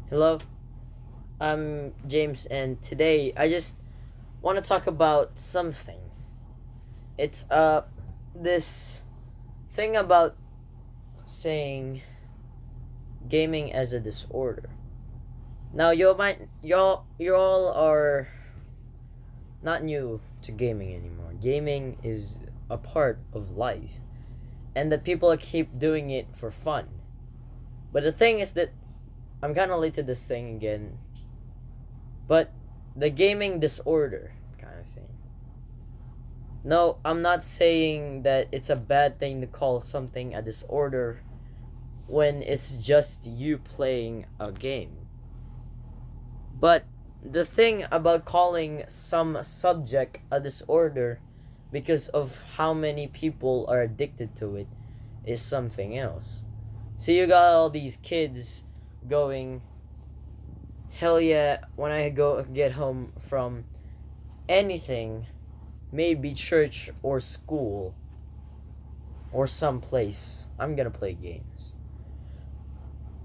Hello, I'm James, and today I just want to talk about something. It's this thing about saying gaming as a disorder. Now you all are not new to gaming anymore. Gaming is a part of life, and that people keep doing it for fun. But the thing is that I'm kind of late to this thing again. But the gaming disorder kind of thing. No, I'm not saying that it's a bad thing to call something a disorder when it's just you playing a game. But the thing about calling some subject a disorder because of how many people are addicted to it is something else. So you got all these kids going, hell yeah, when I go get home from anything, maybe church or school or someplace, I'm gonna play games.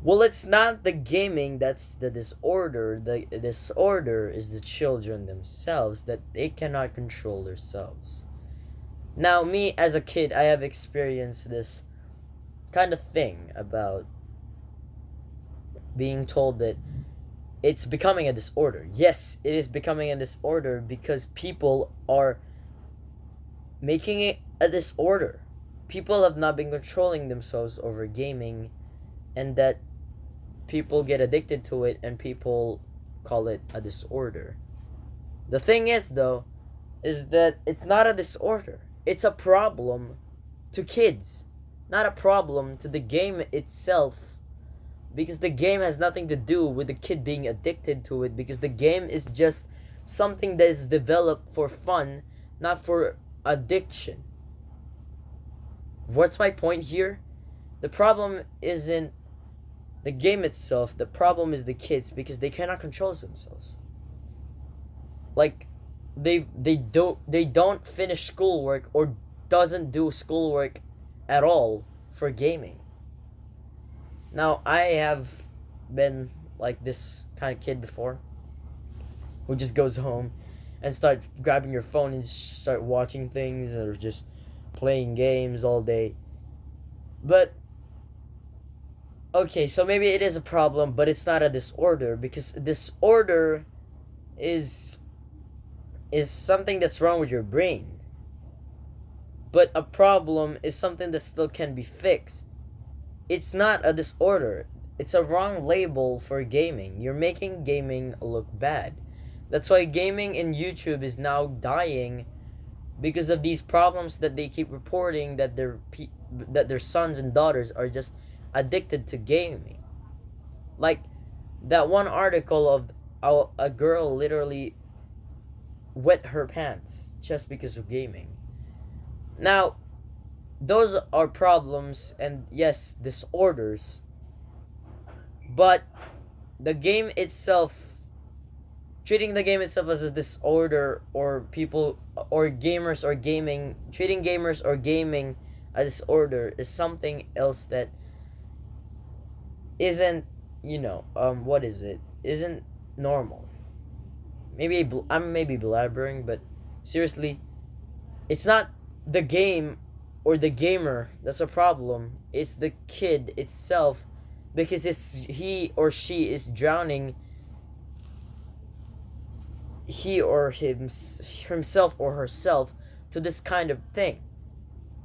Well, it's not the gaming that's the disorder. The disorder is the children themselves, that they cannot control themselves. Now, me as a kid, I have experienced this kind of thing about being told that it's becoming a disorder. Yes, it is becoming a disorder because people are making it a disorder. People have not been controlling themselves over gaming, and that people get addicted to it and people call it a disorder. The thing is, though, is that it's not a disorder. It's a problem to kids, not a problem to the game itself, because the game has nothing to do with the kid being addicted to it, because the game is just something that is developed for fun, not for addiction. What's my point here? The problem isn't the game itself, the problem is the kids, because they cannot control themselves. Like they don't finish schoolwork or doesn't do schoolwork at all for gaming. Now I have been like this kind of kid before, who just goes home and start grabbing your phone and start watching things or just playing games all day. But okay, so maybe it is a problem, but it's not a disorder, because disorder is is something that's wrong with your brain. But a problem is something that still can be fixed. It's not a disorder. It's a wrong label for gaming. You're making gaming look bad. That's why gaming in YouTube is now dying, because of these problems that they keep reporting, that their sons and daughters are just addicted to gaming. Like that one article of a girl literally wet her pants just because of gaming. Now, those are problems and yes, disorders, but the game itself, treating the game itself as a disorder, or people or gamers or gaming, treating gamers or gaming a disorder is something else that isn't, what is it? Isn't normal. Maybe I'm maybe blabbering, but seriously, it's not the game or the gamer that's a problem. It's the kid itself, because it's he or she is drowning he or himself or herself to this kind of thing.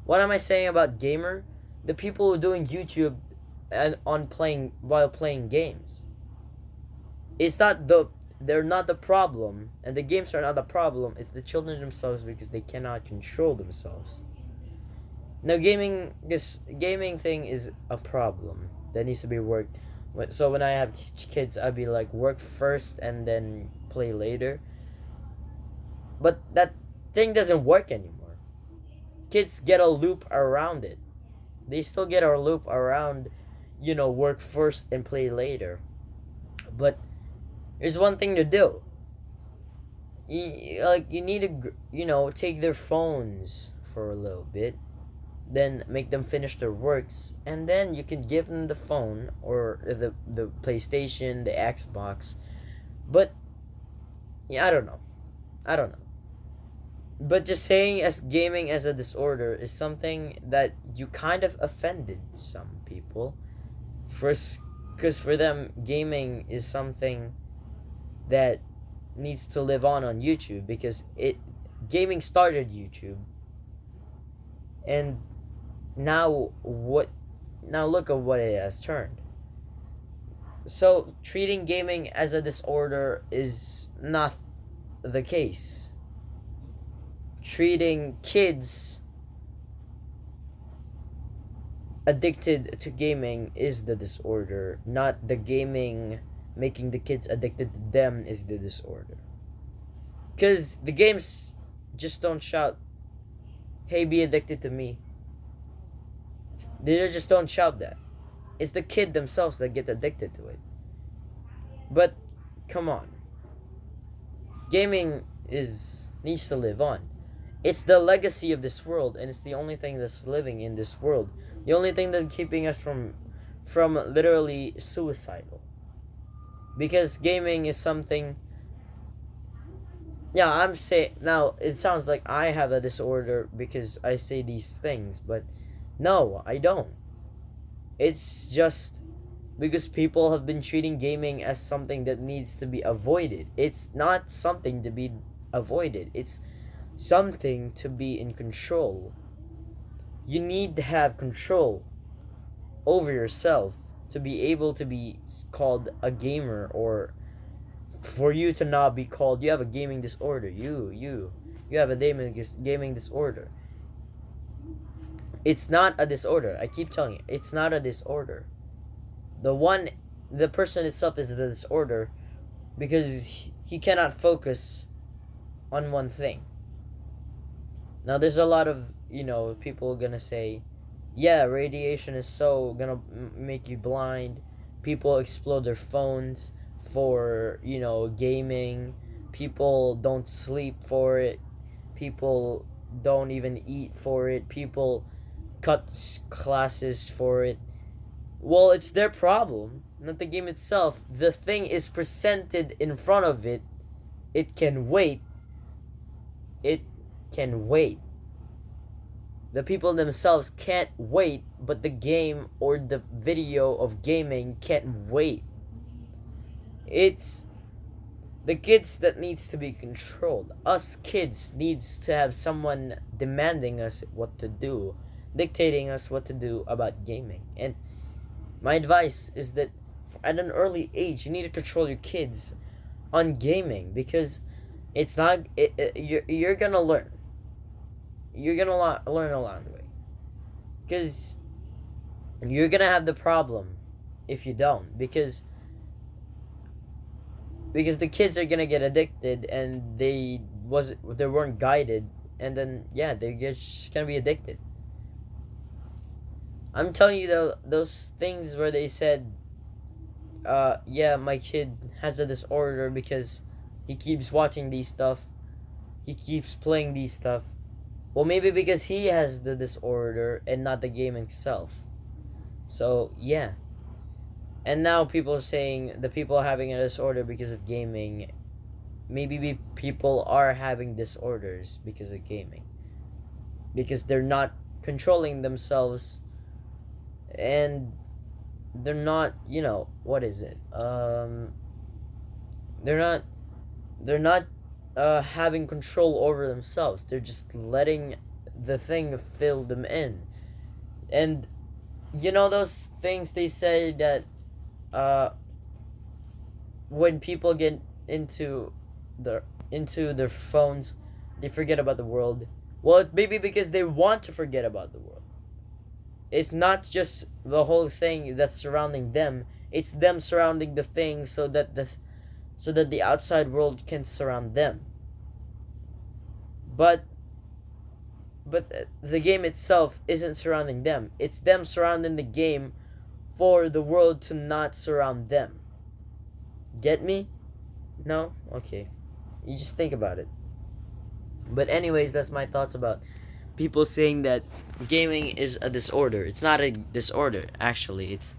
What am I saying about gamer? The people who are doing YouTube and on playing while playing games. It's not they're not the problem, and the games are not the problem. It's the children themselves, because they cannot control themselves. Now, this gaming thing is a problem that needs to be worked. So when I have kids, I'd be like, work first and then play later. But that thing doesn't work anymore. Kids get a loop around it. They still get a loop around, work first and play later. But there's one thing to do. You need to, take their phones for a little bit. then make them finish their works, and then you can give them the phone or the PlayStation, the Xbox. But yeah, I don't know. But just saying as gaming as a disorder is something that you kind of offended some people. First, because for them, gaming is something that needs to live on YouTube because it gaming started YouTube, and now what? Now look at what it has turned. So treating gaming as a disorder is not the case. Treating kids addicted to gaming is the disorder, not the gaming making the kids addicted to them is the disorder. Because the games just don't shout, hey, be addicted to me. They just don't shout that. It's the kid themselves that get addicted to it. But come on. Gaming is needs to live on. It's the legacy of this world, and it's the only thing that's living in this world. The only thing that's keeping us from literally suicidal. Because gaming is something. Yeah, I'm saying now. It sounds like I have a disorder because I say these things, but no, I don't. It's just because people have been treating gaming as something that needs to be avoided. It's not something to be avoided. It's something to be in control. You need to have control over yourself to be able to be called a gamer, or for you to not be called you have a gaming disorder. You have a gaming disorder. It's not a disorder. I keep telling you, it's not a disorder. The person itself is the disorder because he cannot focus on one thing. Now there's a lot of, people gonna say, yeah, radiation is so gonna make you blind. People explode their phones for, gaming. People don't sleep for it. People don't even eat for it. People cut classes for it. Well, it's their problem, not the game itself. The thing is presented in front of it. It can wait. It can wait. The people themselves can't wait, but the game or the video of gaming can't wait. It's the kids that needs to be controlled. Us kids needs to have someone demanding us what to do, dictating us what to do about gaming. And my advice is that at an early age, you need to control your kids on gaming because it's not. You're gonna learn. You're gonna learn along the way, because you're gonna have the problem if you don't. Because the kids are gonna get addicted and they weren't guided, and then yeah, they're just gonna be addicted. I'm telling you though, those things where they said, yeah, my kid has a disorder because he keeps watching these stuff, he keeps playing these stuff. Well, maybe because he has the disorder and not the game itself. So yeah. And now people are saying the people having a disorder because of gaming. Maybe people are having disorders because of gaming. Because they're not controlling themselves, and they're not, what is it? They're not having control over themselves. They're just letting the thing fill them in. And those things they say that when people get into their phones, they forget about the world. Well, it's maybe because they want to forget about the world. It's not just the whole thing that's surrounding them. It's them surrounding the thing so that the outside world can surround them. But the game itself isn't surrounding them. It's them surrounding the game for the world to not surround them. Get me? No? Okay. You just think about it. But anyways, that's my thoughts about people saying that gaming is a disorder. It's not a disorder, actually. It's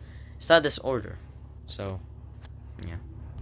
not disorder. So, yeah.